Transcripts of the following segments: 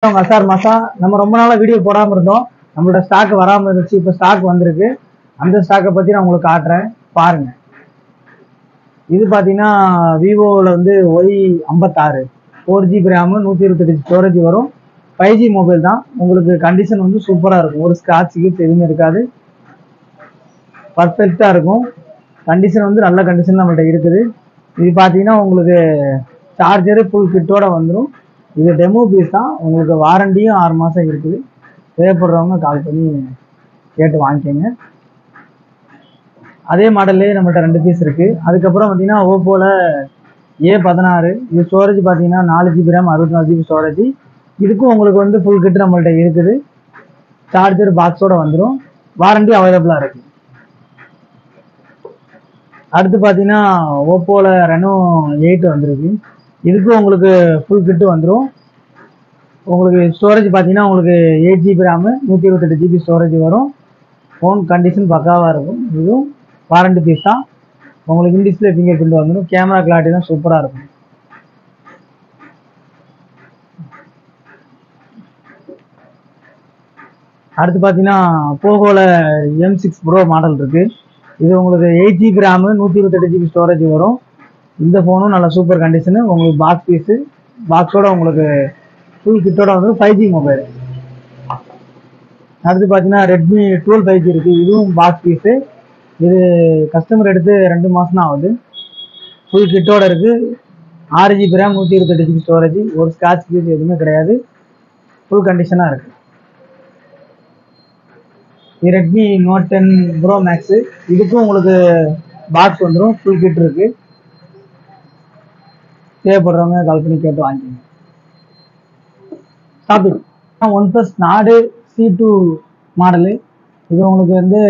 மசார் மசா நம்ம ரொம்ப நாளா வீடியோ போடாம இருந்தோம். நம்மளோட ஸ்டாக் வராம இருந்துச்சு. இப்போ ஸ்டாக் வந்திருக்கு. அந்த ஸ்டாக்கை பத்தி நான் உங்களுக்கு காட்டுறேன், பாருங்க. இது பாத்தீங்கன்னா விவோவில் வந்து Y56 4GB RAM 128 ஸ்டோரேஜ் வரும். 5G மொபைல் தான். உங்களுக்கு கண்டிஷன் வந்து சூப்பரா இருக்கும். ஒரு ஸ்கிராட்ச் கிட்ஸ் எதுவுமே இருக்காது. பர்ஃபெக்டா இருக்கும். கண்டிஷன் வந்து நல்ல கண்டிஷன் நம்மள்ட்ட இருக்குது. இது பாத்தீங்கன்னா உங்களுக்கு சார்ஜரு ஃபுல் கிட்டோட வந்துடும். இது டெமோ பீஸ் தான். உங்களுக்கு வாரண்டியும் 6 மாசம் இருக்குது. தேவைப்படுறவங்க கால் பண்ணி கேட்டு வாங்கிக்கோங்க. அதே மாடல்லே நம்மள்ட்ட 2 பீஸ் இருக்கு. அதுக்கப்புறம் பார்த்தீங்கன்னா ஓப்போல A16 இது ஸ்டோரேஜ் பார்த்தீங்கன்னா 4GB RAM 64GB ஸ்டோரேஜ். இதுக்கும் உங்களுக்கு வந்து ஃபுல் கிட் நம்மள்ட்ட இருக்குது. சார்ஜர் பாக்ஸோட வந்துடும். வாரண்டி அவைலபிளா இருக்கு. அடுத்து பார்த்தீங்கன்னா ஓப்போல Reno 8 வந்திருக்கு. இதுக்கும் உங்களுக்கு ஃபுல் கிட் வந்துடும். உங்களுக்கு ஸ்டோரேஜ் பார்த்தீங்கன்னா உங்களுக்கு 8GB RAM 128GB ஸ்டோரேஜ் வரும். ஃபோன் கண்டிஷன் பக்காவாக இருக்கும். இதுவும் வாரண்டி பீஸ் தான். உங்களுக்கு இன்டிஸ்பிளே ஃபிங்கர் பிரிண்ட் வந்துடும். கேமரா கிளாரிட்டி தான் சூப்பராக இருக்கும். அடுத்து பார்த்தீங்கன்னா போகோல M6 Pro மாடல் இருக்கு. இது உங்களுக்கு 8GB RAM 128GB ஸ்டோரேஜ் வரும். இந்த ஃபோனும் நல்ல சூப்பர் கண்டிஷனு. உங்களுக்கு பாக்ஸ் பீஸு பாக்ஸோட உங்களுக்கு ஃபுல் கிட்டோட வந்து 5G மொபைல். அடுத்து பார்த்தீங்கன்னா Redmi 12 5G இருக்கு. இதுவும் பாக்ஸ் பீஸு. இது கஸ்டமர் எடுத்து 2 மாசம் தான் ஆகுது. ஃபுல் கிட்டோட இருக்கு. 6GB RAM 128GB storage. ஒரு ஸ்கிராட்ச் பீஸ் எதுவுமே கிடையாது. ஃபுல் கண்டிஷனாக இருக்கு. இது Redmi Note 10 Pro Max. இதுக்கும் உங்களுக்கு பாக்ஸ் வந்துடும். ஃபுல் கிட் இருக்கு. தேவைப்படுறவங்க கால் பண்ணி கேட்டு வாங்கிக்கோங்க. Topic OnePlus Nord C2 model. இது உங்களுக்கு வந்து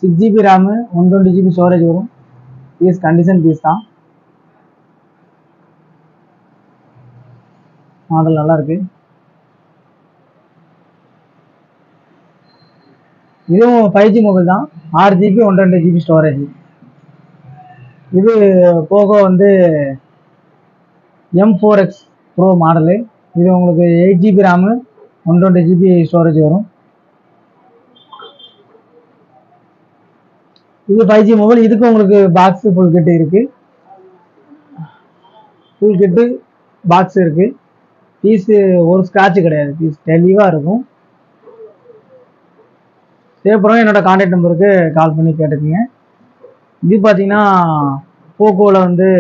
6GB RAM 120GB ஸ்டோரேஜ் வரும். பீஸ் கண்டிஷன் பீஸ் தான். மாடல் நல்லா இருக்கு. இதுவும் 5G மொபைல் தான். 6GB 128GB storage. இது போக வந்து M4X Pro மாடலு. இது உங்களுக்கு 8GB RAM 120GB ஸ்டோரேஜ் வரும். இது 5G மொபைல். இதுக்கு உங்களுக்கு பாக்ஸ் ஃபுல் கிட் இருக்கு. ஃபுல் கிட்டு பாக்ஸ் இருக்கு. பீஸ் ஒரு ஸ்கிராட்ச் கிடையாது. பீஸ் தெளிவா இருக்கும். தேவைப்படுறவங்க என்னோட கான்டாக்ட் நம்பருக்கு கால் பண்ணி கேட்டுக்குங்க. இது பார்த்தீங்கன்னா போக்கோவில் வந்து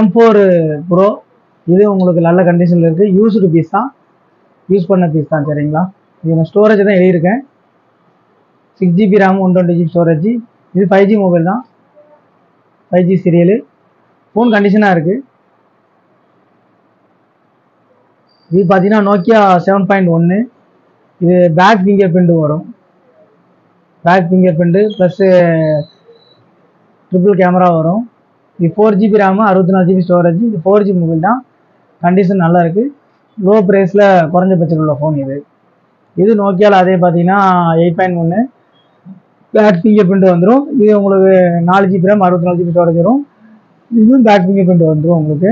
M4 Pro. இது உங்களுக்கு நல்ல கண்டிஷனில் இருக்குது. யூஸ்டு பீஸ் தான். யூஸ் பண்ண பீஸ் தான். சரிங்களா. இது நான் ஸ்டோரேஜ் தான் எழுதியிருக்கேன். 6GB RAM 120GB storage. இது 5G மொபைல் தான். 5G serial. ஃபோன் கண்டிஷனாக இருக்குது. இது பார்த்தீங்கன்னா Nokia 7.1. இது பேக் ஃபிங்கர் பிரிண்ட் வரும். Back fingerprint plus triple camera வரும். இது 4GB RAM 64GB ஸ்டோரேஜ். இது 4G மொபைல் தான். கண்டிஷன் நல்லா இருக்குது. லோ ப்ரைஸில் குறைஞ்ச பட்ஜெட் உள்ள ஃபோன் இது. இது நோக்கியாவில் அதே பார்த்தீங்கன்னா 8.1 பேக் ஃபிங்கர் பிரிண்ட் வந்துடும். இது உங்களுக்கு 4GB RAM 64GB ஸ்டோரேஜ் வரும். இதுவும் பேக் ஃபிங்கர் பிரிண்ட் வந்துடும் உங்களுக்கு.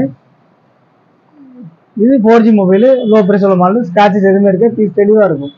இது 4G மொபைலு. லோ ப்ரைஸ் உள்ள மாடல். ஸ்கிராச்சஸ் எதுவுமே இருக்குது. பீஸ் தெளிவாக இருக்கும்.